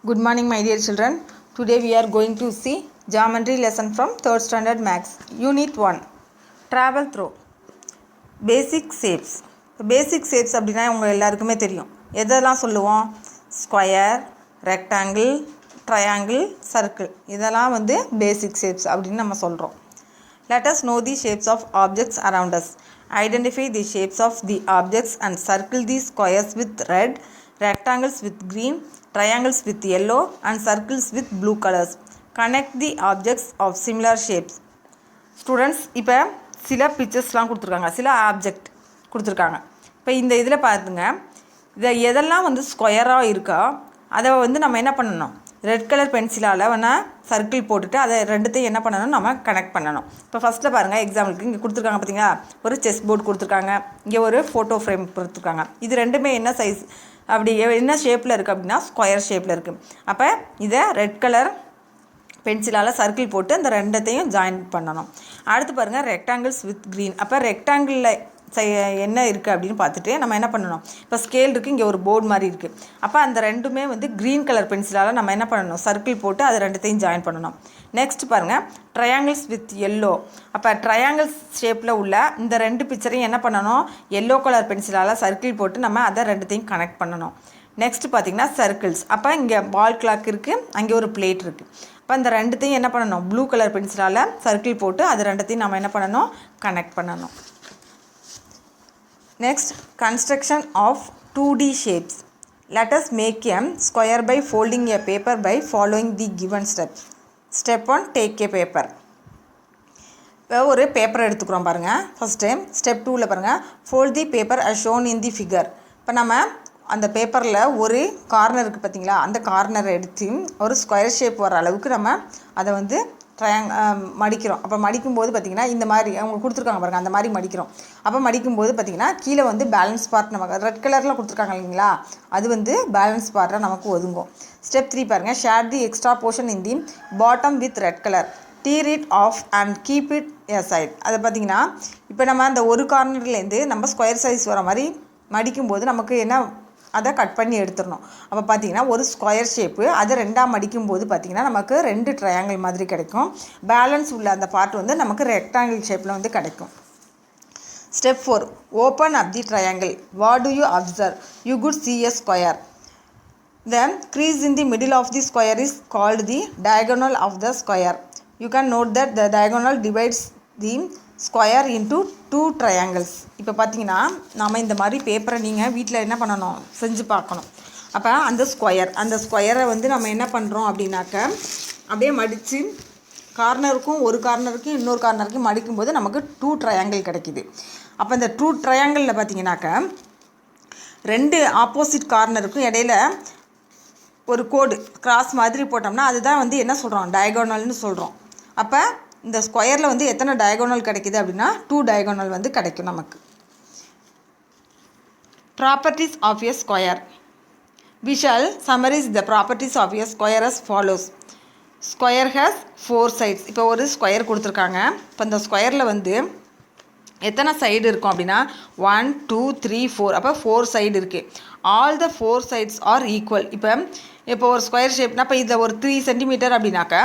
Good morning, my dear children. Today we are going to see geometry lesson from 3rd standard maths. Unit 1. Travel through. Basic shapes. Basic shapes அப்படினா உங்க எல்லாருக்குமே தெரியும். எதெல்லாம் சொல்லுவோம்? Square, rectangle, triangle, circle. இதெல்லாம் வந்து basic shapes அப்படின்னு நம்ம சொல்றோம். Let us know the shapes of objects around us. Identify the shapes of the objects and circle the squares with red, rectangles with green, triangles with yellow and circles with blue colors. Connect the objects of similar shapes. Students, இப்போ சில பிக்சர்ஸ்லாம் கொடுத்துருக்காங்க, சில object கொடுத்துருக்காங்க. இப்போ இந்த இதில் பார்த்துங்க, இதை எதெல்லாம் வந்து ஸ்கொயராக இருக்கோ அதை வந்து நம்ம என்ன பண்ணணும், ரெட் கலர் பென்சிலால் வேணால் சர்க்கிள் போட்டுட்டு அதை ரெண்டுத்தையும் என்ன பண்ணணும், நம்ம கனெக்ட் பண்ணணும். இப்போ ஃபஸ்ட்டில் பாருங்கள், எக்ஸாம்பிளுக்கு இங்கே கொடுத்துருக்காங்க பார்த்தீங்களா, ஒரு செஸ் போர்டு கொடுத்துருக்காங்க, இங்கே ஒரு ஃபோட்டோ ஃப்ரேம் கொடுத்துருக்காங்க. இது ரெண்டுமே என்ன சைஸ் அப்படி என்ன ஷேப்பில் இருக்குது அப்படின்னா ஸ்கொயர் ஷேப்பில் இருக்குது. அப்போ இதை ரெட் கலர் பென்சிலால் சர்க்கிள் போட்டு அந்த ரெண்டத்தையும் ஜாயின் பண்ணணும். அடுத்து பாருங்கள், ரெக்டாங்கிள்ஸ் வித் க்ரீன். அப்போ ரெக்டாங்கிளில் என்ன இருக்குது அப்படின்னு பார்த்துட்டு நம்ம என்ன பண்ணணும், இப்போ ஸ்கேல் இருக்குது, இங்கே ஒரு போர்டு மாதிரி இருக்குது. அப்போ அந்த ரெண்டுமே வந்து க்ரீன் கலர் பென்சிலால் நம்ம என்ன பண்ணணும், சர்க்கிள் போட்டு அது ரெண்டுத்தையும் ஜாயின் பண்ணணும். நெக்ஸ்ட் பாருங்கள், ட்ரையாங்கிள்ஸ் வித் எல்லோ. அப்போ ட்ரையாங்கிள்ஸ் ஷேப்பில் உள்ள இந்த ரெண்டு பிக்சரையும் என்ன பண்ணணும், எல்லோ கலர் பென்சிலால் சர்க்கிள் போட்டு நம்ம அதை ரெண்டுத்தையும் கனெக்ட் பண்ணணும். நெக்ஸ்ட் பார்த்திங்கன்னா சர்க்கிள்ஸ். அப்போ இங்கே பால் கிளாக் இருக்குது, அங்கே ஒரு பிளேட் இருக்குது. அப்போ இந்த ரெண்டுத்தையும் என்ன பண்ணணும், ப்ளூ கலர் பென்சிலால் சர்க்கிள் போட்டு அது ரெண்டுத்தையும் நம்ம என்ன பண்ணணும், கனெக்ட் பண்ணணும். Next, construction of 2D shapes. Let us make a square by folding a paper by following the given steps. Step 1, take a paper. இப்போ ஒரு பேப்பர் எடுத்துக்கிறோம் பாருங்கள். ஃபஸ்ட்டு ஸ்டெப் 2ல் பாருங்கள், fold the paper as shown in the figure. இப்போ நம்ம அந்த பேப்பரில் ஒரு கார்னர் இருக்குது பார்த்தீங்களா, அந்த கார்னரை எடுத்து ஒரு ஸ்கொயர் ஷேப் வர அளவுக்கு நம்ம அதை வந்து மடிக்கிறோம். அப்போ மடிக்கும்போது பார்த்திங்கன்னா இந்த மாதிரி அவங்க கொடுத்துருக்காங்க பாருங்கள், அந்த மாதிரி மடிக்கிறோம். அப்போ மடிக்கும்போது பார்த்திங்கன்னா கீழே வந்து பேலன்ஸ் பார்ட் நமக்கு ரெட் கலரில் கொடுத்துருக்காங்க இல்லைங்களா, அது வந்து பேலன்ஸ் பார்ட்டாக நமக்கு ஒதுங்கும். ஸ்டெப் 3 பாருங்கள், shear the extra portion in the bottom with red colour, tear it off and keep it aside. அதை பார்த்திங்கன்னா இப்போ நம்ம அந்த ஒரு கார்னர்லேருந்து நம்ம ஸ்கொயர் சைஸ் வர மாதிரி மடிக்கும்போது நமக்கு என்ன, அதை கட் பண்ணி எடுத்துடணும். அப்போ பார்த்திங்கன்னா ஒரு ஸ்கொயர் ஷேப்பு அதை ரெண்டாக மடிக்கும்போது பார்த்திங்கன்னா நமக்கு ரெண்டு ட்ரையாங்கிள் மாதிரி கிடைக்கும். பேலன்ஸ் உள்ள அந்த பார்ட் வந்து நமக்கு ரெக்டாங்கிள் ஷேப்பில் வந்து கிடைக்கும். Step 4, open up the triangle. What to you observe? You good see a square. The crease in the middle of the square is called the diagonal of the square. You can note that the diagonal divides the square into 2 triangles. இப்போ பார்த்தீங்கன்னா நம்ம இந்த மாதிரி பேப்பரை நீங்கள் வீட்டில் என்ன பண்ணணும், செஞ்சு பார்க்கணும். அப்போ அந்த ஸ்கொயரை வந்து நம்ம என்ன பண்ணுறோம் அப்படின்னாக்க அப்படியே மடித்து கார்னருக்கும் ஒரு கார்னருக்கும் இன்னொரு கார்னருக்கும் மடிக்கும்போது நமக்கு 2 ட்ரையாங்கிள் கிடைக்கிது. அப்போ இந்த 2 ட்ரையாங்கிளில் பார்த்தீங்கன்னாக்க ரெண்டு ஆப்போசிட் கார்னருக்கும் இடையில ஒரு கோடு கிராஸ் மாதிரி போட்டோம்னா அதுதான் வந்து என்ன சொல்கிறோம், டயகோனல்னு சொல்கிறோம். அப்போ இந்த ஸ்கொயரில் வந்து எத்தனை டயகோனல் கிடைக்கிது அப்படின்னா 2 டயகோனல் வந்து கிடைக்கும் நமக்கு. Properties of a square. We shall summarize the properties of a square as follows. Square has 4 sides. இப்போ ஒரு ஸ்கொயர் கொடுத்துருக்காங்க. இப்போ இந்த ஸ்கொயரில் வந்து எத்தனை சைடு இருக்கும் அப்படின்னா 1 2 3 4. அப்போ 4 சைடு இருக்குது. All the 4 sides are equal. இப்போ ஒரு ஸ்கொயர் ஷேப்னா இப்போ இதில் ஒரு 3 சென்டிமீட்டர் அப்படின்னாக்கா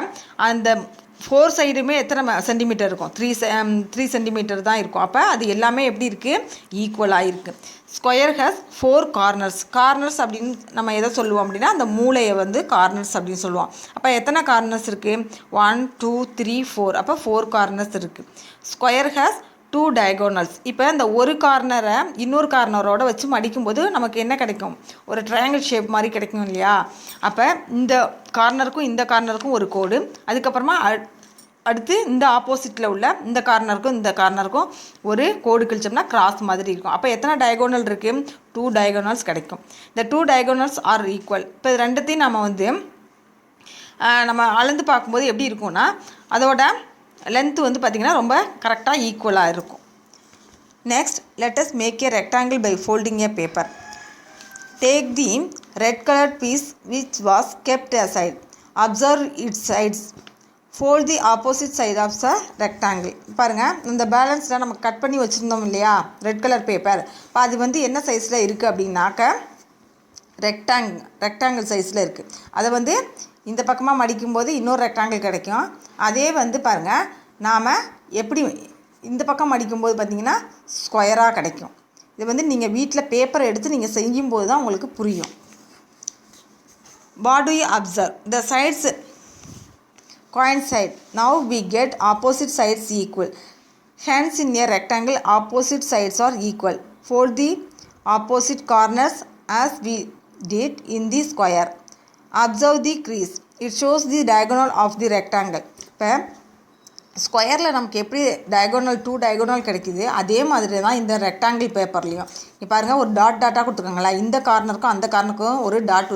அந்த 4 சைடுமே எத்தனை சென்டிமீட்டர் இருக்கும், 3 சென்டிமீட்டர் தான் இருக்கும். அப்போ அது எல்லாமே எப்படி இருக்குது, ஈக்குவலாக இருக்குது. ஸ்கொயர் ஹேஸ் 4 கார்னர்ஸ் அப்படின்னு நம்ம எதை சொல்லுவோம் அப்படின்னா அந்த மூளையை வந்து கார்னர்ஸ் அப்படின்னு சொல்லுவோம். அப்போ எத்தனை கார்னர்ஸ் இருக்குது, 1 2 3 4. அப்போ 4 கார்னர்ஸ் இருக்குது. Square has 2 diagonals. இப்போ இந்த ஒரு கார்னரை இன்னொரு கார்னரோட வச்சு மடிக்கும்போது நமக்கு என்ன கிடைக்கும், ஒரு ட்ரையாங்கிள் ஷேப் மாதிரி கிடைக்கும் இல்லையா. அப்போ இந்த கார்னருக்கும் இந்த கார்னருக்கும் ஒரு கோடு, அதுக்கப்புறமா அடுத்து இந்த ஆப்போசிட்டில் உள்ள இந்த கார்னருக்கும் ஒரு கோடு கிழிச்சோம்னா கிராஸ் மாதிரி இருக்கும். அப்போ எத்தனை டயகோனல் இருக்குது, 2 டயகோனல்ஸ் கிடைக்கும். இந்த 2 டயகோனல்ஸ் ஆர் ஈக்குவல். இப்போ இது ரெண்டுத்தையும் நம்ம வந்து நம்ம அளந்து பார்க்கும்போது எப்படி இருக்கும்னா அதோட லென்த்து வந்து பார்த்திங்கன்னா ரொம்ப கரெக்டாக ஈக்குவலாக இருக்கும். Next, let us make a rectangle by folding a paper. Take the red coloured piece which was kept aside. Observe its sides. Fold the opposite side of the rectangle. பாருங்கள், இந்த பேலன்ஸில் நம்ம கட் பண்ணி வச்சுருந்தோம் இல்லையா ரெட் கலர் பேப்பர். இப்போ அது வந்து என்ன சைஸில் இருக்குது அப்படின்னாக்க ரெக்டாங்கிள் சைஸில் இருக்குது. அதை வந்து இந்த பக்கமாக மடிக்கும்போது இன்னொரு ரெக்டாங்கிள் கிடைக்கும். அதே வந்து பாருங்கள், நாம் எப்படி இந்த பக்கம் மடிக்கும்போது பார்த்திங்கன்னா ஸ்கொயராக கிடைக்கும். இது வந்து நீங்கள் வீட்டில் பேப்பரை எடுத்து நீங்கள் செய்யும்போது தான் உங்களுக்கு புரியும். What do you observe? The sides coincide. Now we get opposite sides equal. Hence in a rectangle opposite sides are equal. Fold the opposite corners as we did in the square. Observe the crease. It shows the diagonal of the rectangle. இப்போ ஸ்கொயரில் நமக்கு எப்படி diagonal 2 diagonal கிடைக்குது, அதே மாதிரி தான் இந்த rectangle பேப்பர்லேயும். இப்போ பாருங்கள், ஒரு டாட்டாக கொடுத்துருக்காங்களா, இந்த கார்னருக்கும் அந்த கார்னருக்கும் ஒரு டாட்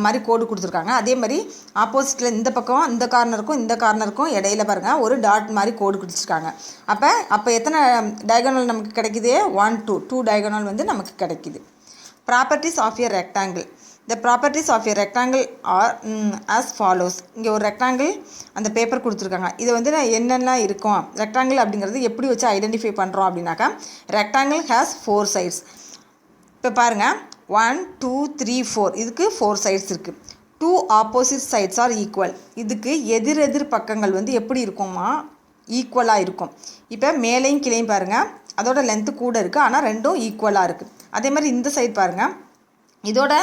மாதிரி கோடு கொடுத்துருக்காங்க. அதே மாதிரி ஆப்போசிட்டில் இந்த பக்கம் இந்த கார்னருக்கும் இடையில பாருங்கள் ஒரு டாட் மாதிரி கோடு கொடுத்துருக்காங்க. அப்போ எத்தனை டயகோனல் நமக்கு கிடைக்குது? 1 2 டயகோனல் வந்து நமக்கு கிடைக்குது. Properties of a rectangle. The properties of a rectangle are as follows. இங்கே ஒரு ரெக்டாங்கிள் அந்த பேப்பர் கொடுத்துருக்காங்க. இது வந்து என்னென்ன இருக்கும், ரெக்டாங்கிள் அப்படிங்கிறது எப்படி வச்சு ஐடென்டிஃபை பண்ணுறோம் அப்படின்னாக்கா, ரெக்டாங்கிள் ஹேஸ் 4 சைட்ஸ். இப்போ பாருங்கள், 1 2 3 4, இதுக்கு 4 சைட்ஸ் இருக்குது. 2 ஆப்போசிட் சைட்ஸ் ஆர் ஈக்குவல். இதுக்கு எதிர் பக்கங்கள் வந்து எப்படி இருக்குமா, ஈக்குவலாக இருக்கும். இப்போ மேலேயும் கீழேயும் பாருங்கள், அதோட லென்த்து கூட இருக்குது, ஆனால் ரெண்டும் ஈக்குவலாக இருக்குது. அதே மாதிரி இந்த சைட் பாருங்கள், இதோட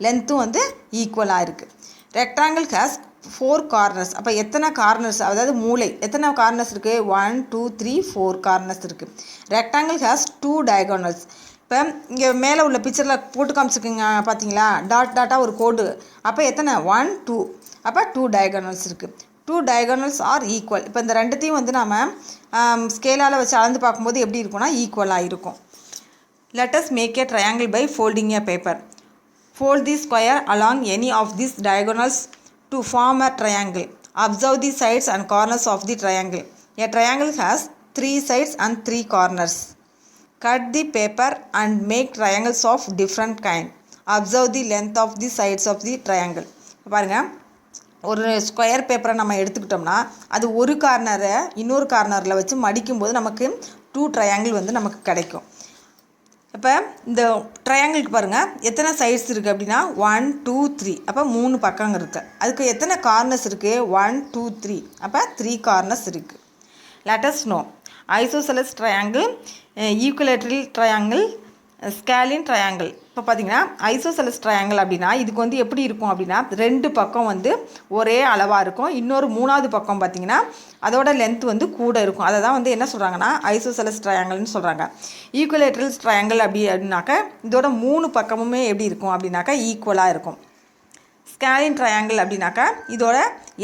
லென்த்தும் வந்து ஈக்குவலாக இருக்குது. Rectangle has 4 corners. அப்போ எத்தனை கார்னர்ஸ், அதாவது மூளை எத்தனை கார்னர்ஸ் இருக்குது? 1 2 3 4 கார்னர்ஸ் இருக்குது. Rectangle has 2 diagonals. இப்போ இங்கே மேலே உள்ள பிக்சரில் போட்டு காமிச்சிருக்கீங்க பார்த்தீங்களா, டாட்டாக ஒரு கோடு. அப்போ எத்தனை? 1 2. அப்போ 2 டயகோனல்ஸ் இருக்குது. 2 டயகோனல்ஸ் ஆர் ஈக்குவல். இப்போ இந்த ரெண்டுத்தையும் வந்து நாம் ஸ்கேலால் வச்சு அளந்து பார்க்கும்போது எப்படி இருக்கும்னா ஈக்குவலாக இருக்கும். Let us make a triangle by folding a paper. Fold the square along any of these diagonals to form a triangle. Observe the sides and corners of the triangle. A triangle has 3 sides and 3 corners. Cut the paper and make triangles of different kind. Observe the length of the sides of the triangle. பாருங்கள், ஒரு square பேப்பரை நம்ம எடுத்துக்கிட்டோம்னா அது ஒரு கார்னரை இன்னொரு கார்னரில் வச்சு மடிக்கும்போது நமக்கு 2 ட்ரையாங்கிள் வந்து நமக்கு கிடைக்கும். இப்போ இந்த ட்ரையாங்கிளுக்கு பாருங்கள் எத்தனை சைட்ஸ் இருக்குது அப்படின்னா 1 2 3. அப்போ 3 பக்கங்க இருக்குது. அதுக்கு எத்தனை கார்னர்ஸ் இருக்குது? 1 2 3. அப்போ 3 கார்னர்ஸ் இருக்குது. Let us know isosceles triangle, equilateral triangle, scalene triangle. இப்போ பார்த்தீங்கன்னா ஐசோசெலஸ் ட்ரையாங்கிள் அப்படின்னா இதுக்கு வந்து எப்படி இருக்கும் அப்படின்னா 2 பக்கம் வந்து ஒரே அளவாக இருக்கும். இன்னொரு 3வது பக்கம் பார்த்திங்கன்னா அதோட லென்த் வந்து கூட இருக்கும். அதை தான் வந்து என்ன சொல்கிறாங்கன்னா ஐசோசெலஸ் ட்ரையாங்கிள்னு சொல்கிறாங்க. ஈக்குவலேட்ரல் ட்ரையாங்கிள் அப்படின்னாக்கா இதோட 3 பக்கமுமே எப்படி இருக்கும் அப்படின்னாக்கா ஈக்குவலாக இருக்கும். ஸ்கேலின் ட்ரையாங்கிள் அப்படின்னாக்கா இதோட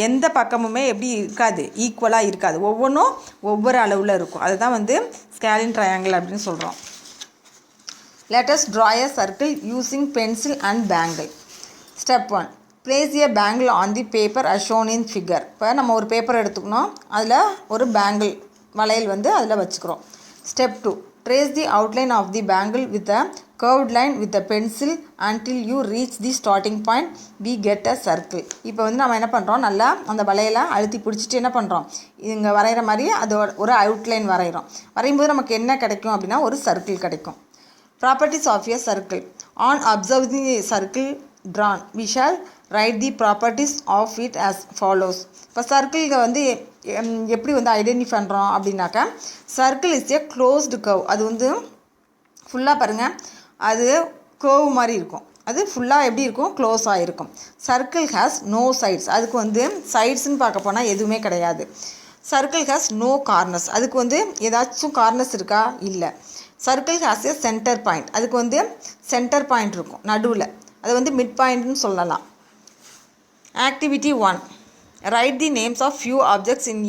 எந்த பக்கமுமே எப்படி இருக்காது, ஈக்குவலாக இருக்காது, ஒவ்வொன்றும் ஒவ்வொரு அளவில் இருக்கும். அதுதான் வந்து ஸ்கேலின் ட்ரையாங்கிள் அப்படின்னு சொல்கிறோம். Let us draw a circle using pencil and bangle. Step 1. Place a bangle on the paper as shown in figure. இப்போ நம்ம ஒரு பேப்பர் எடுத்துக்கணும், அதில் ஒரு பேங்கிள் வளையல் வந்து அதில் வச்சுக்கிறோம். Step 2. Trace the outline of the bangle with a curved line with a pencil until you reach the starting point. We get a circle. இப்போ வந்து நம்ம என்ன பண்ணுறோம், நல்லா அந்த வளையலை அழுத்தி பிடிச்சிட்டு என்ன பண்ணுறோம், இங்கே வரைகிற மாதிரி அதோட ஒரு அவுட்லைன் வரைகிறோம். வரையும்போது நமக்கு என்ன கிடைக்கும் அப்படின்னா ஒரு சர்க்கிள் கிடைக்கும். Properties of a circle. On observing a circle drawn, we shall write the properties of it as follows. இப்போ சர்க்கிள் வந்து எப்படி வந்து ஐடென்டிஃபை பண்ணுறோம் அப்படின்னாக்கா, circle is a closed curve. அது வந்து ஃபுல்லாக பாருங்கள், அது கர்வ் மாதிரி இருக்கும். அது ஃபுல்லாக எப்படி இருக்கும், க்ளோஸ் ஆகிருக்கும். Circle has no sides. அதுக்கு வந்து சைட்ஸ்ன்னு பார்க்க போனால் எதுவுமே கிடையாது. Circle has no corners. அதுக்கு வந்து ஏதாச்சும் கார்னர்ஸ் இருக்கா, இல்லை. Circle has a centre point. அதுக்கு வந்து சென்டர் பாயிண்ட் இருக்கும் நடுவில், அது வந்து மிட் பாயிண்ட்னு சொல்லலாம். Activity 1. Write the names of few objects in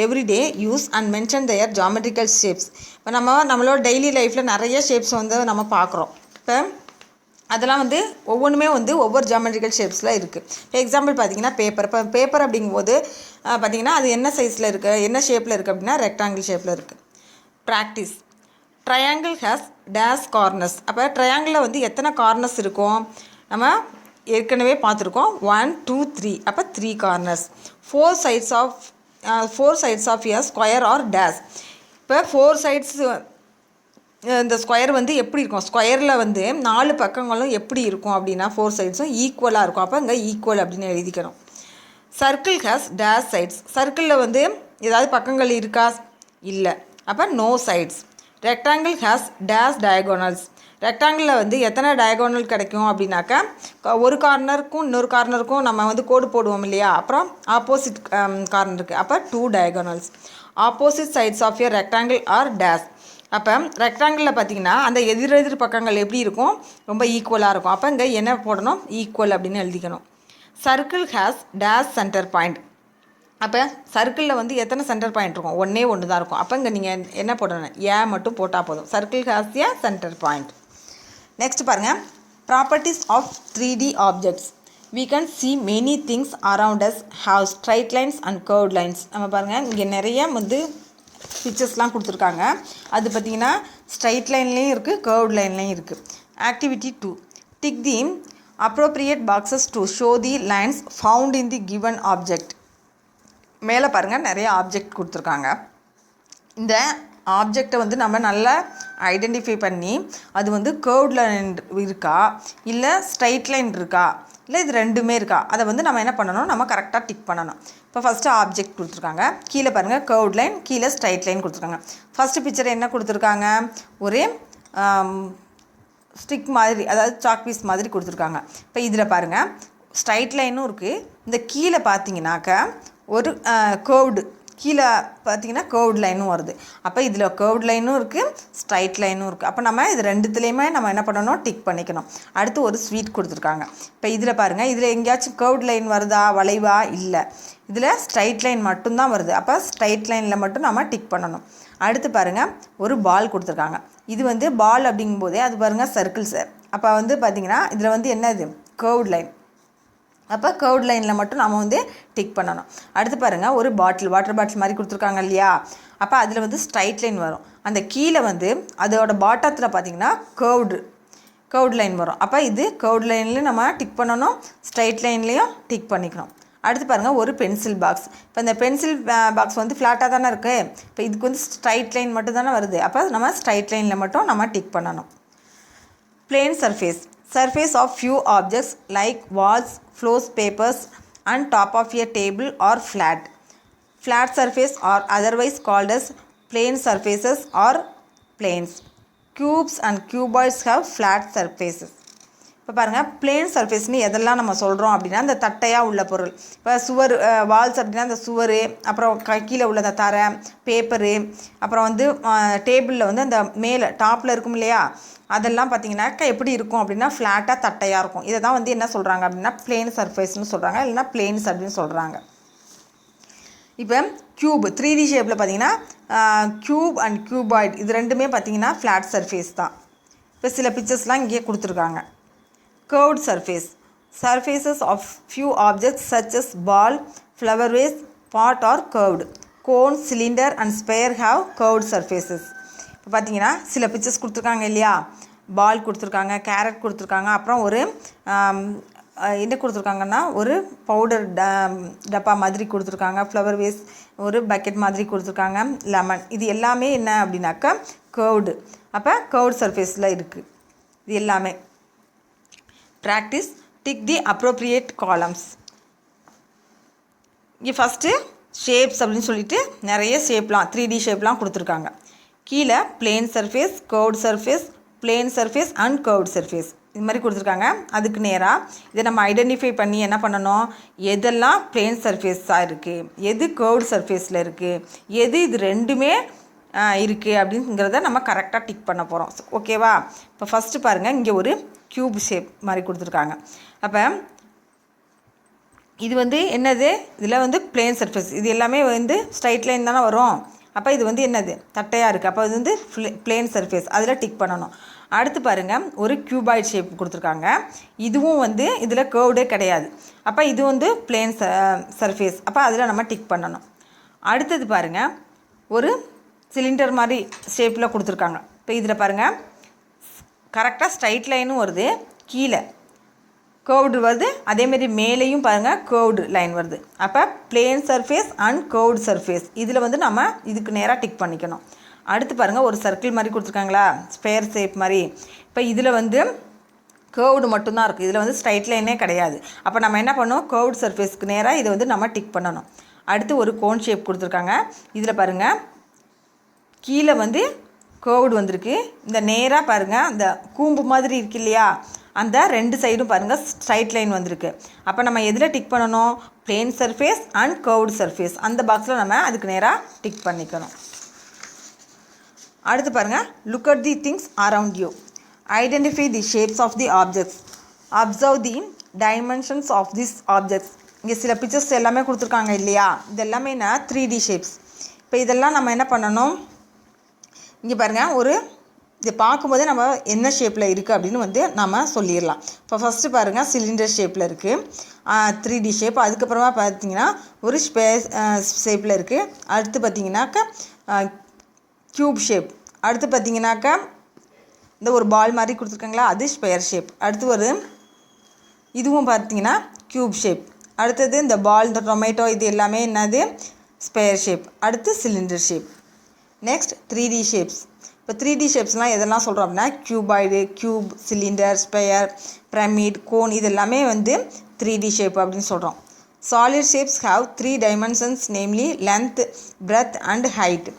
everyday use and mention their geometrical shapes. இப்போ நம்மளோட டெய்லி லைஃப்பில் நிறைய ஷேப்ஸ் வந்து நம்ம பார்க்குறோம். இப்போ அதெல்லாம் வந்து ஒவ்வொன்றுமே வந்து ஒவ்வொரு ஜாமெட்ரிக்கல் ஷேப்ஸில் இருக்குது. இப்போ எக்ஸாம்பிள் பார்த்திங்கன்னா பேப்பர். இப்போ பேப்பர் அப்படிங்கும்போது பார்த்திங்கன்னா அது என்ன சைஸில் இருக்குது, என்ன ஷேப்பில் இருக்குது அப்படின்னா ரெக்டாங்கிள் ஷேப்பில் இருக்குது. Practice. Triangle has dash corners. அப்போ ட்ரையாங்கிளில் வந்து எத்தனை கார்னர்ஸ் இருக்கும் நம்ம ஏற்கனவே பார்த்துருக்கோம், 1 2 3. அப்போ 3 corners. 4 sides of a square are dash. இப்போ 4 சைட்ஸ் இந்த ஸ்கொயர் வந்து எப்படி இருக்கும், ஸ்கொயரில் வந்து 4 பக்கங்களும் எப்படி இருக்கும் அப்படின்னா 4 சைட்ஸும் ஈக்குவலாக இருக்கும். அப்போ இங்கே ஈக்குவல் அப்படின்னு எழுதிக்கணும். Circle has dash sides. சர்க்கிளில் வந்து ஏதாவது பக்கங்கள் இருக்கா, இல்லை, அப்போ no sides. Rectangle has dash diagonals. ரெக்டாங்கிளில் வந்து எத்தனை டயகோனல் கிடைக்கும் அப்படின்னாக்கா, ஒரு கார்னருக்கும் இன்னொரு கார்னருக்கும் நம்ம வந்து கோடு போடுவோம் இல்லையா, அப்புறம் ஆப்போசிட் கார்னருக்கு, அப்போ 2 diagonals. Opposite sides of a rectangle are dash. அப்போ ரெக்டாங்கிளில் பார்த்திங்கன்னா அந்த எதிரெதிர் பக்கங்கள் எப்படி இருக்கும், ரொம்ப ஈக்குவலாக இருக்கும். அப்போ இங்கே என்ன போடணும், ஈக்குவல் அப்படின்னு எழுதிக்கணும். Circle has dash centre point. அப்போ சர்க்கிளில் வந்து எத்தனை சென்டர் பாயிண்ட் இருக்கும், ஒன்றே ஒன்று தான் இருக்கும். அப்போ இங்கே நீங்கள் என்ன போடணும், மட்டும் போட்டால் போதும். Circle has a centre point. Next பாருங்கள், properties of 3D objects. we can see many things around us have straight lines and curved lines. நம்ம பாருங்கள் இங்கே நிறைய வந்து பிக்சர்ஸ்லாம் கொடுத்துருக்காங்க. அது பார்த்திங்கன்னா ஸ்ட்ரைட் லைன்லேயும் இருக்குது, கர்வ்ட் லைன்லேயும் இருக்குது. Activity 2, tick the appropriate boxes to show the lines found in the given object. மேலே பாருங்கள் நிறைய ஆப்ஜெக்ட் கொடுத்துருக்காங்க. இந்த ஆப்ஜெக்டை வந்து நம்ம நல்லா ஐடென்டிஃபை பண்ணி அது வந்து கர்வ்ட் லைன் இருக்கா இல்லை ஸ்ட்ரைட் லைன் இருக்கா இல்லை இது ரெண்டுமே இருக்கா, அதை வந்து நம்ம என்ன பண்ணணும், நம்ம கரெக்டாக டிக் பண்ணணும். இப்போ ஃபஸ்ட்டு ஆப்ஜெக்ட் கொடுத்துருக்காங்க, கீழே பாருங்கள் கர்வ்ட் லைன், கீழே ஸ்ட்ரைட் லைன் கொடுத்துருக்காங்க. ஃபஸ்ட்டு பிக்சர் என்ன கொடுத்துருக்காங்க, ஒரு ஸ்டிக் மாதிரி, அதாவது சாக் பீஸ் மாதிரி கொடுத்துருக்காங்க. இப்போ இதில் பாருங்கள் ஸ்ட்ரைட் லைனும் இருக்குது, இந்த கீழே பார்த்தீங்கன்னாக்கா ஒரு கர்வ்டு, கீழே பார்த்தீங்கன்னா கர்வ்ட் லைனும் வருது. அப்போ இதில் கர்வ்ட் லைனும் இருக்குது, ஸ்ட்ரைட் லைனும் இருக்குது. அப்போ நம்ம இது ரெண்டுத்துலேயுமே நம்ம என்ன பண்ணணும், டிக் பண்ணிக்கணும். அடுத்து ஒரு ஸ்வீட் கொடுத்துருக்காங்க. இப்போ இதில் பாருங்கள், இதில் எங்கேயாச்சும் கர்வ்ட் லைன் வருதா, வளைவா, இல்லை, இதில் ஸ்ட்ரைட் லைன் மட்டும்தான் வருது. அப்போ ஸ்ட்ரைட் லைனில் மட்டும் நம்ம டிக் பண்ணணும். அடுத்து பாருங்கள் ஒரு பால் கொடுத்துருக்காங்க. இது வந்து பால் அப்படிங்கும்போதே அது பாருங்கள் சர்க்கிள்ஸு. அப்போ வந்து பார்த்திங்கன்னா இதில் வந்து என்னது, கர்வ்ட் லைன். அப்போ கர்வ்ட் லைனில் மட்டும் நம்ம வந்து டிக் பண்ணணும். அடுத்து பாருங்கள் ஒரு பாட்டில், வாட்டர் பாட்டில் மாதிரி கொடுத்துருக்காங்க இல்லையா, அப்போ அதில் வந்து ஸ்ட்ரைட் லைன் வரும். அந்த கீழே வந்து அதோட பாட்டத்தில் பார்த்திங்கன்னா கர்வ்ட் லைன் வரும். அப்போ இது கர்வ்ட் லைன்லேயும் நம்ம டிக் பண்ணணும், ஸ்ட்ரைட் லைன்லேயும் டிக் பண்ணிக்கணும். அடுத்து பாருங்கள் ஒரு பென்சில் பாக்ஸ். இப்போ இந்த பென்சில் பாக்ஸ் வந்து ஃப்ளாட்டாக தானே இருக்குது, இப்போ இதுக்கு வந்து ஸ்ட்ரைட் லைன் மட்டும் தானே வருது. அப்போ நம்ம ஸ்ட்ரைட் லைனில் மட்டும் நம்ம டிக் பண்ணணும். Plane surface. Surface of few objects like walls, floors, papers and top of a table are flat. Flat surface are otherwise called as plane surfaces or planes. Cubes and cuboids have flat surfaces. இப்போ பாருங்கள் plane சர்ஃபேஸ்னு எதெல்லாம் நம்ம சொல்கிறோம் அப்படின்னா, அந்த தட்டையாக உள்ள பொருள். இப்போ சுவர், வால்ஸ் அப்படின்னா அந்த சுவர், அப்புறம் கீழே உள்ள அந்த தரை, பேப்பரு, அப்புறம் வந்து டேபிளில் வந்து அந்த மேலே டாப்பில் இருக்கும் இல்லையா, அதெல்லாம் பார்த்திங்கனாக்கா எப்படி இருக்கும் அப்படின்னா ஃப்ளாட்டாக தட்டையாக இருக்கும். இதை தான் வந்து என்ன சொல்கிறாங்க அப்படின்னா பிளேன் சர்ஃபேஸ்னு சொல்கிறாங்க, இல்லைனா பிளேன்ஸ் அப்படின்னு சொல்கிறாங்க. இப்போ க்யூப் 3D ஷேப்பில் பார்த்திங்கன்னா க்யூப் அண்ட் க்யூபாய்டு இது ரெண்டுமே பார்த்திங்கன்னா ஃப்ளாட் சர்ஃபேஸ் தான். இப்போ சில பிக்சர்ஸ்லாம் இங்கேயே கொடுத்துருக்காங்க. Curved surface. Surfaces of few objects such as ball, flower vase, pot are curved. Cone, cylinder and sphere have curved surfaces. இப்போ பார்த்தீங்கன்னா சில பிக்சர்ஸ் கொடுத்துருக்காங்க இல்லையா, பால் கொடுத்துருக்காங்க, கேரட் கொடுத்துருக்காங்க, அப்புறம் ஒரு என்ன கொடுத்துருக்காங்கன்னா ஒரு பவுடர் டப்பா மாதிரி கொடுத்துருக்காங்க, ஃப்ளவர் வேஸ், ஒரு பக்கெட் மாதிரி கொடுத்துருக்காங்க, லெமன். இது எல்லாமே என்ன அப்படின்னாக்கா கர்வ்டு. அப்போ கர்வ்ட் சர்ஃபேஸில் இருக்குது இது எல்லாமே. ப்ராக்டிஸ், டிக் தி அப்ரோப்ரியேட் காலம்ஸ். இங்கே ஃபஸ்ட்டு ஷேப்ஸ் அப்படின்னு சொல்லிட்டு நிறைய ஷேப்லாம் 3D ஷேப்லாம் கொடுத்துருக்காங்க. கீழே plane surface, curved surface, plane surface and curved surface இது மாதிரி கொடுத்துருக்காங்க. அதுக்கு நேராக இதை நம்ம ஐடென்டிஃபை பண்ணி என்ன பண்ணணும், எதெல்லாம் பிளேன் சர்ஃபேஸாக இருக்குது, எது கர்வ்ட் சர்ஃபேஸில் இருக்குது, எது இது ரெண்டுமே இருக்குது அப்படிங்கிறத நம்ம கரெக்டாக டிக் பண்ண போகிறோம். ஓகேவா? இப்போ ஃபஸ்ட்டு பாருங்கள், இங்கே ஒரு க்யூப் ஷேப் மாதிரி கொடுத்துருக்காங்க. அப்போ இது வந்து என்னது, இதில் வந்து பிளேன் சர்ஃபேஸ், இது எல்லாமே வந்து ஸ்ட்ரைட் லைன் தானே வரும். அப்போ இது வந்து என்னது, தட்டையாக இருக்குது. அப்போ இது வந்து பிளேன் சர்ஃபேஸ், அதில் டிக் பண்ணணும். அடுத்து பாருங்கள் ஒரு க்யூபாய்ட் ஷேப் கொடுத்துருக்காங்க. இதுவும் வந்து இதில் கர்வ்டே கிடையாது. அப்போ இது வந்து பிளேன் சர்ஃபேஸ், அப்போ அதில் நம்ம டிக் பண்ணணும். அடுத்தது பாருங்கள் ஒரு சிலிண்டர் மாதிரி ஷேப்பில் கொடுத்துருக்காங்க. இப்போ இதில் பாருங்கள் கரெக்டாக ஸ்ட்ரைட் லைனும் வருது, கீழே கர்வ்டு வருது, அதேமாரி மேலேயும் பாருங்கள் கர்வ்டு லைன் வருது. அப்போ plane surface and curved surface இதில் வந்து நம்ம இதுக்கு நேராக டிக் பண்ணிக்கணும். அடுத்து பாருங்கள் ஒரு சர்க்கிள் மாதிரி கொடுத்துருக்காங்களா, ஸ்கொயர் ஷேப் மாதிரி. இப்போ இதில் வந்து கேர்வ்டு மட்டும்தான் இருக்குது, இதில் வந்து ஸ்ட்ரைட் லைனே கிடையாது. அப்போ நம்ம என்ன பண்ணோம், கேர்வ்டு சர்ஃபேஸ்க்கு நேராக இதை வந்து நம்ம டிக் பண்ணணும். அடுத்து ஒரு கோன் ஷேப் கொடுத்துருக்காங்க. இதில் பாருங்கள் கீழே வந்து கேர்வ்டு வந்திருக்கு, இந்த நேராக பாருங்கள் அந்த கூம்பு மாதிரி இருக்கு இல்லையா, அந்த ரெண்டு சைடும் பாருங்கள் ஸ்ட்ரைட் லைன் வந்திருக்கு. அப்போ நம்ம எதில் டிக் பண்ணணும், plane surface and curved surface, அந்த பாக்ஸில் நம்ம அதுக்கு நேராக டிக் பண்ணிக்கணும். அடுத்து பாருங்கள், look at the things around you, identify the shapes of the objects, observe the dimensions of this objects. இங்கே சில பிக்சர்ஸ் எல்லாமே கொடுத்துருக்காங்க இல்லையா, இது எல்லாமே என்ன 3D ஷேப்ஸ். இப்போ இதெல்லாம் நம்ம என்ன பண்ணணும், இங்கே பாருங்கள் ஒரு இதை பார்க்கும்போதே நம்ம என்ன ஷேப்பில் இருக்குது அப்படின்னு வந்து நம்ம சொல்லிடலாம். இப்போ ஃபஸ்ட்டு பாருங்கள் சிலிண்டர் ஷேப்பில் இருக்குது 3D ஷேப். அதுக்கப்புறமா பார்த்தீங்கன்னா ஒரு ஸ்பேஸ் ஷேப்பில் இருக்குது. அடுத்து பார்த்தீங்கன்னாக்கா க்யூப் ஷேப். அடுத்து பார்த்தீங்கன்னாக்கா இந்த ஒரு பால் மாதிரி கொடுத்துருக்காங்களா, அது ஸ்கொயர் ஷேப். அடுத்து ஒரு இதுவும் பார்த்தீங்கன்னா க்யூப் ஷேப். அடுத்தது இந்த பால், இந்த டொமேட்டோ, இது எல்லாமே என்னது ஸ்கொயர் ஷேப். அடுத்து cylinder shape. Next 3D shapes. இப்போ 3D ஷேப்ஸ்லாம் எதெல்லாம் சொல்கிறோம் அப்படின்னா cuboid, cube, cylinder, square, pyramid, cone, இது எல்லாமே வந்து 3D ஷேப் அப்படின்னு சொல்கிறோம். Solid shapes have 3 dimensions, namely length, breadth and height.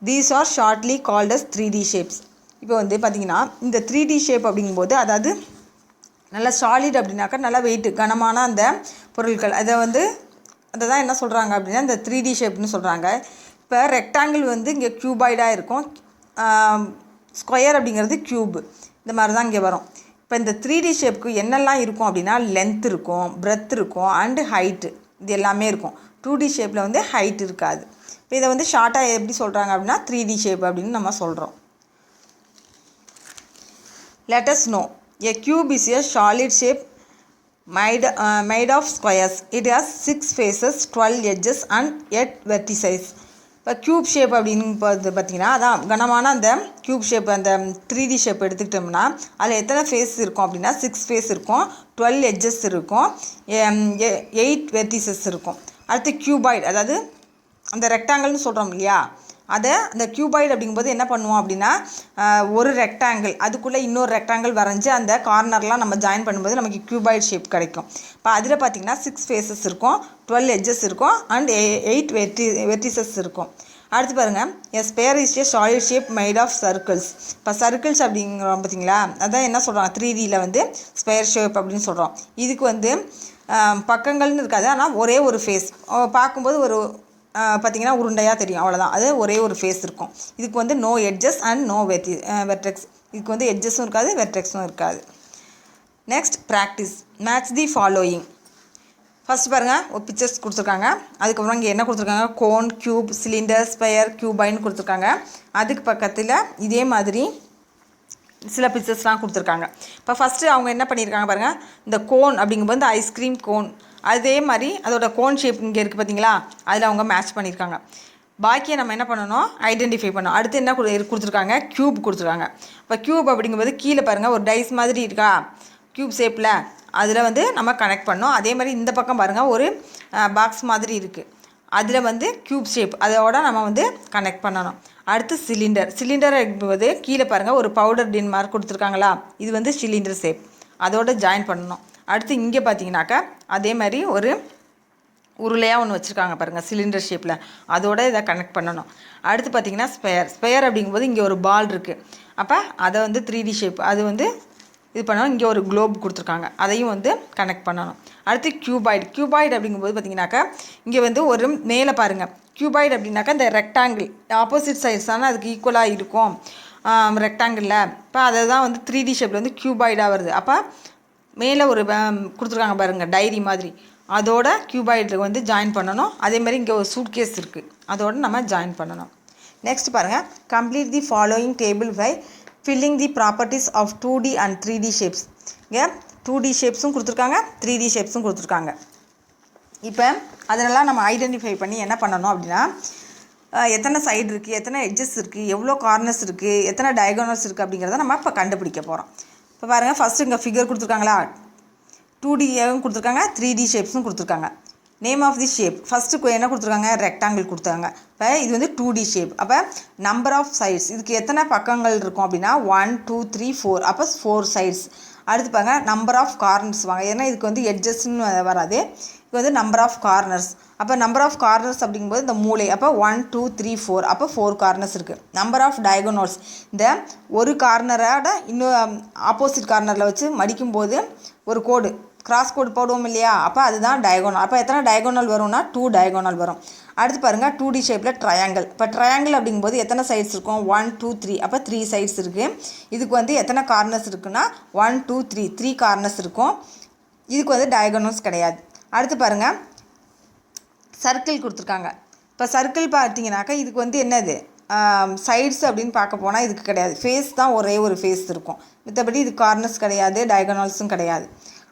These are shortly called as 3D shapes. இப்போ வந்து பார்த்திங்கன்னா இந்த 3D ஷேப் அப்படிங்கும்போது அதாவது நல்லா சாலிட் அப்படின்னாக்கா நல்லா வெயிட்டு கனமான அந்த பொருட்கள், அதை தான் என்ன சொல்கிறாங்க அப்படின்னா இந்த 3D ஷேப்னு சொல்கிறாங்க. இப்போ ரெக்டாங்கிள் வந்து இங்கே க்யூபாய்டாக இருக்கும், ஸ்கொயர் அப்படிங்கிறது க்யூப், இந்த மாதிரி தான் இங்கே வரும். இப்போ இந்த 3D ஷேப்புக்கு என்னெல்லாம் இருக்கும் அப்படின்னா லென்த் இருக்கும், பிரெத் இருக்கும் அண்டு ஹைட்டு, இது எல்லாமே இருக்கும். 2D ஷேப்பில் வந்து ஹைட் இருக்காது. இப்போ இதை வந்து ஷார்ட்டாக எப்படி சொல்கிறாங்க அப்படின்னா 3D ஷேப் அப்படின்னு நம்ம சொல்கிறோம். Let us know. A cube is a solid shape made of squares. It has 6 faces, 12 edges and 8 vertices. இப்போ க்யூப் ஷேப் அப்படின்னு பார்த்தீங்கன்னா அதான் கனமான அந்த க்யூப் ஷேப், அந்த 3D ஷேப் எடுத்துக்கிட்டோம்னா அதில் எத்தனை ஃபேஸ் இருக்கும் அப்படின்னா 6 ஃபேஸ் இருக்கும், 12 எட்ஜஸ் இருக்கும், 8 வெர்டிசஸ் இருக்கும். அடுத்து க்யூபாய்டு, அதாவது அந்த ரெக்டாங்கிள்னு சொல்கிறோம் இல்லையா, அதை அந்த க்யூபாய்டு அப்படிங்கும்போது என்ன பண்ணுவோம் அப்படின்னா ஒரு ரெக்டாங்கிள் அதுக்குள்ளே இன்னொரு ரெக்டாங்கிள் வரைஞ்சி அந்த கார்னர்லாம் நம்ம ஜாயின் பண்ணும்போது நமக்கு க்யூபாய்டு ஷேப் கிடைக்கும். இப்போ அதில் பார்த்திங்கன்னா 6 ஃபேஸஸ் இருக்கும், 12 எட்ஜஸ் இருக்கும் அண்ட் 8 வெர்டிசஸ் இருக்கும். அடுத்து பாருங்கள், a sphere is a solid shape made of circles. இப்போ சர்க்கிள்ஸ் அப்படிங்கிறோம் பார்த்தீங்களா, அதான் என்ன சொல்கிறோம் 3Dயில் வந்து ஸ்பேர் ஷேப் அப்படின்னு சொல்கிறோம். இதுக்கு வந்து பக்கங்கள்னு இருக்காது, ஆனால் ஒரே ஒரு ஃபேஸ் பார்க்கும்போது ஒரு பார்த்திங்கன்னா உருண்டையாக தெரியும், அவ்வளோதான். அது ஒரே ஒரு ஃபேஸ் இருக்கும். இதுக்கு வந்து no edges and no vertex. இதுக்கு வந்து எட்ஜஸும் இருக்காது, வெர்டெக்ஸும் இருக்காது. Next practice, match the following. First பாருங்கள் ஒரு பிக்சர்ஸ் கொடுத்துருக்காங்க. அதுக்கப்புறம் இங்கே என்ன கொடுத்துருக்காங்க, கோன், க்யூப், சிலிண்டர், ஸ்பயர், க்யூபைன்னு கொடுத்துருக்காங்க. அதுக்கு பக்கத்தில் இதே மாதிரி சில பிக்சர்ஸ்லாம் கொடுத்துருக்காங்க. இப்போ ஃபஸ்ட்டு அவங்க என்ன பண்ணியிருக்காங்க பாருங்கள், இந்த கோன் அப்படிங்கும்போது இந்த ஐஸ்கிரீம் கோன், அதே மாதிரி அதோட கோன் ஷேப் இங்கே இருக்குது பார்த்தீங்களா, அதில் அவங்க மேட்ச் பண்ணியிருக்காங்க. பாக்கியை நம்ம என்ன பண்ணணும், ஐடென்டிஃபை பண்ணணும். அடுத்து என்ன கொடுத்துருக்காங்க, க்யூப் கொடுத்துருக்காங்க. இப்போ க்யூப் அப்படிங்கும்போது கீழே பாருங்கள் ஒரு டைஸ் மாதிரி இருக்கா க்யூப் ஷேப்பில், அதில் வந்து நம்ம கனெக்ட் பண்ணோம். அதே மாதிரி இந்த பக்கம் பாருங்கள் ஒரு பாக்ஸ் மாதிரி இருக்குது, அதில் வந்து க்யூப் ஷேப் அதோட நம்ம வந்து கனெக்ட் பண்ணணும். அடுத்து சிலிண்டர் என்பது கீழே பாருங்கள் ஒரு பவுடர் டின் மார்க் கொடுத்துருக்காங்களா, இது வந்து சிலிண்டர் ஷேப், அதோட ஜாயின் பண்ணணும். அடுத்து இங்கே பார்த்தீங்கன்னாக்கா அதே மாதிரி ஒரு உருளையாக ஒன்று வச்சுருக்காங்க பாருங்கள் சிலிண்டர் ஷேப்பில், அதோட இதை கனெக்ட் பண்ணணும். அடுத்து பார்த்திங்கன்னா ஸ்பெயர் அப்படிங்கும்போது இங்கே ஒரு பால் இருக்குது, அப்போ அதை வந்து 3D ஷேப் அது வந்து இது பண்ணணும். இங்கே ஒரு குளோப் கொடுத்துருக்காங்க, அதையும் வந்து கனெக்ட் பண்ணணும். அடுத்து க்யூபாய்டு அப்படிங்கும்போது பார்த்திங்கனாக்கா இங்கே வந்து ஒரு மேலே பாருங்கள் க்யூபாய்டு அப்படின்னாக்கா இந்த ரெக்டாங்கிள் ஆப்போசிட் சைட்ஸ் தானே அதுக்கு ஈக்குவலாக இருக்கும் ரெக்டாங்கிளில். இப்போ அதை தான் வந்து 3D ஷேப்பில் வந்து க்யூபாய்டாக வருது. அப்போ மேலே ஒரு கொடுத்துருக்காங்க பாருங்கள் டைரி மாதிரி, அதோட க்யூபாய்டு வந்து ஜாயின் பண்ணணும். அதே மாதிரி இங்கே ஒரு சூட்கேஸ் இருக்குது, அதோடு நம்ம ஜாயின் பண்ணணும். நெக்ஸ்ட் பாருங்கள், complete the following table by filling the properties of 2D and 3D shapes. இங்கே 2D ஷேப்ஸும் கொடுத்துருக்காங்க, 3D ஷேப்ஸும் கொடுத்துருக்காங்க. இப்போ அதெல்லாம் நம்ம ஐடென்டிஃபை பண்ணி என்ன பண்ணணும் அப்படின்னா எத்தனை சைடு இருக்குது, எத்தனை எட்ஜஸ் இருக்குது, எவ்வளோ கார்னர்ஸ் இருக்குது, எத்தனை டயகோனல்ஸ் இருக்குது அப்படிங்கிறத நம்ம இப்போ கண்டுபிடிக்க போகிறோம். இப்போ பாருங்கள் ஃபஸ்ட்டு இங்கே ஃபிகர் கொடுத்துருக்காங்களா, 2Dயும் கொடுத்துருக்காங்க, 3D ஷேப்ஸும் கொடுத்துருக்காங்க. Name of the shape first என்ன கொடுத்துருக்காங்க, ரெக்டாங்கிள் கொடுத்தாங்க. இப்போ இது வந்து 2D ஷேப். அப்போ நம்பர் ஆஃப் சைட்ஸ், இதுக்கு எத்தனை பக்கங்கள் இருக்கும் அப்படின்னா 1 2 3 4, அப்போ 4 சைட்ஸ். அடுத்து பாருங்க நம்பர் ஆஃப் கார்னர்ஸ் வாங்க, ஏன்னா இதுக்கு வந்து எட்ஜஸ்ன்னு வராது, இது வந்து நம்பர் ஆஃப் கார்னர்ஸ். அப்போ நம்பர் ஆஃப் கார்னர்ஸ் அப்படிங்கும்போது இந்த மூளை, அப்போ 1 2 3 4, அப்போ 4 கார்னர்ஸ் இருக்குது. நம்பர் ஆஃப் டயகோனல்ஸ், இந்த ஒரு கார்னரோட இன்னும் ஆப்போசிட் கார்னரில் வச்சு மடிக்கும்போது ஒரு கோடு கிராஸ் கோடு போடுவோம் இல்லையா, அப்போ அதுதான் டயகோனல். அப்போ எத்தனை டயகோனல் வரும்னா 2 டயகோனல் வரும். அடுத்து பாருங்கள் 2D ஷேப்பில் ட்ரையாங்கிள். இப்போ ட்ரையாங்கிள் அப்படிங்கும்போது எத்தனை சைட்ஸ் இருக்கும், 1 2 3, அப்போ 3 சைட்ஸ் இருக்குது. இதுக்கு வந்து எத்தனை கார்னர்ஸ் இருக்குன்னா 1 2 3 கார்னர்ஸ் இருக்கும். இதுக்கு வந்து டயகோனல்ஸ் கிடையாது. அடுத்து பாருங்கள் சர்க்கிள் கொடுத்துருக்காங்க. இப்போ சர்க்கிள் பார்த்தீங்கன்னாக்கா இதுக்கு வந்து என்னது சைட்ஸ் அப்படின்னு பார்க்க போனால் இதுக்கு கிடையாது, ஃபேஸ் தான் ஒரே ஒரு ஃபேஸ் இருக்கும், மற்றபடி இது கார்னர்ஸ் கிடையாது, டயகோனல்ஸும் கிடையாது.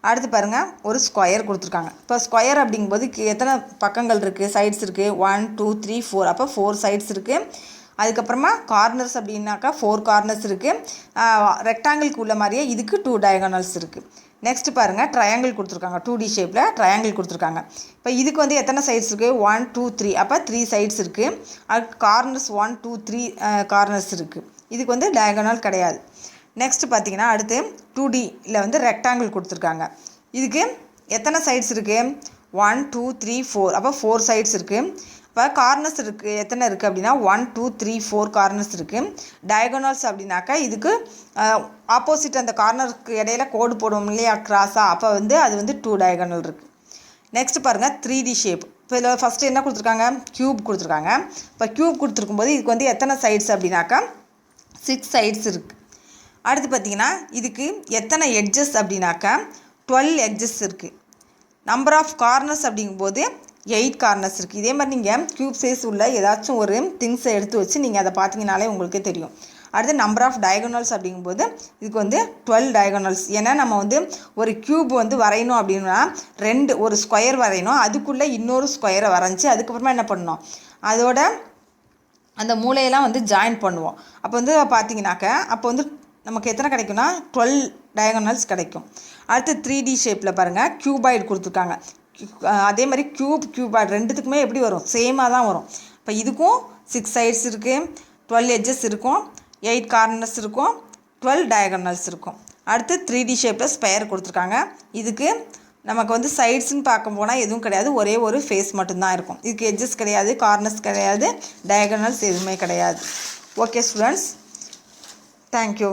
அடுத்து பாருங்கள் ஒரு ஸ்கொயர் கொடுத்துருக்காங்க. இப்போ ஸ்கொயர் அப்படிங்கும்போது எத்தனை பக்கங்கள் இருக்குது, சைட்ஸ் இருக்குது, 1 2 3 4, அப்போ 4 சைட்ஸ் இருக்குது. அதுக்கப்புறமா கார்னர்ஸ் அப்படின்னாக்கா 4 கார்னர்ஸ் இருக்குது. ரெக்டாங்கிள்க்கு உள்ள மாதிரியே இதுக்கு 2 டயகோனல்ஸ் இருக்குது. நெக்ஸ்ட் பாருங்கள் ட்ரையாங்கிள் கொடுத்துருக்காங்க, 2D ஷேப்பில் ட்ரையாங்கிள் கொடுத்துருக்காங்க. இப்போ இதுக்கு வந்து எத்தனை சைட்ஸ் இருக்குது, 1 2 3, அப்போ 3 சைட்ஸ் இருக்குது. அதுக்கு கார்னர்ஸ் 1 2 3 கார்னர்ஸ் இருக்குது. இதுக்கு வந்து டயகோனல் கிடையாது. நெக்ஸ்ட் பார்த்தீங்கன்னா அடுத்து 2Dயில் வந்து ரெக்டாங்கிள் கொடுத்துருக்காங்க. இதுக்கு எத்தனை சைட்ஸ் இருக்குது, 1 2 3 4, அப்போ 4 சைட்ஸ் இருக்குது. இப்போ கார்னர்ஸ் இருக்குது எத்தனை இருக்குது அப்படின்னா 1 2 3 4 கார்னர்ஸ் இருக்குது. டயகோனல்ஸ் அப்படின்னாக்கா இதுக்கு ஆப்போசிட் அந்த கார்னருக்கு இடையில கோடு போடுவோம் இல்லையா கிராஸாக, அப்போ வந்து அது வந்து 2 டயகோனல் இருக்குது. நெக்ஸ்ட் பாருங்கள் 3D ஷேப். இப்போ இதில் ஃபஸ்ட்டு என்ன கொடுத்துருக்காங்க, க்யூப் கொடுத்துருக்காங்க. இப்போ க்யூப் கொடுத்துருக்கும்போது இதுக்கு வந்து எத்தனை சைட்ஸ் அப்படின்னாக்கா 6 சைட்ஸ் இருக்குது. அடுத்து பார்த்திங்கன்னா இதுக்கு எத்தனை எட்ஜஸ் அப்படின்னாக்கா 12 எட்ஜஸ் இருக்குது. நம்பர் ஆஃப் கார்னர்ஸ் அப்படிங்கும்போது 8 கார்னர்ஸ் இருக்குது. இதே மாதிரி நீங்கள் க்யூப் சைஸ் உள்ள ஏதாச்சும் ஒரு திங்ஸை எடுத்து வச்சு நீங்கள் அதை பார்த்தீங்கனாலே உங்களுக்கே தெரியும். அடுத்து நம்பர் ஆஃப் டயகோனல்ஸ் அப்படிங்கும்போது இதுக்கு வந்து 12 டயகோனல்ஸ். ஏன்னா நம்ம வந்து ஒரு க்யூப் வந்து வரையணும் அப்படின்னா ஒரு ஸ்கொயர் வரையணும், அதுக்குள்ளே இன்னொரு ஸ்கொயரை வரைஞ்சி அதுக்கப்புறமா என்ன பண்ணணும், அதோட அந்த மூளையெல்லாம் வந்து ஜாயின் பண்ணுவோம். அப்போ வந்து பார்த்தீங்கன்னாக்க அப்போ வந்து நமக்கு எத்தனை கிடைக்கும்னா 12 டயகோனல்ஸ் கிடைக்கும். அடுத்து 3D ஷேப்பில் பாருங்கள் க்யூபாய்டு கொடுத்துருக்காங்க. அதே மாதிரி க்யூபாய்டு ரெண்டுத்துக்குமே எப்படி வரும், சேமாக தான் வரும். இப்போ இதுக்கும் 6 சைட்ஸ் இருக்குது, 12 எட்ஜஸ் இருக்கும், 8 கார்னர்ஸ் இருக்கும், 12 டயகோனல்ஸ் இருக்கும். அடுத்து 3D ஷேப்பில் ஸ்பயர் கொடுத்துருக்காங்க. இதுக்கு நமக்கு வந்து சைட்ஸ்ன்னு பார்க்க போனால் எதுவும் கிடையாது, ஒரே ஒரு ஃபேஸ் மட்டும்தான் இருக்கும். இதுக்கு எட்ஜஸ் கிடையாது, கார்னர்ஸ் கிடையாது, டயகோனல்ஸ் எதுவுமே கிடையாது. Okay students, thank you.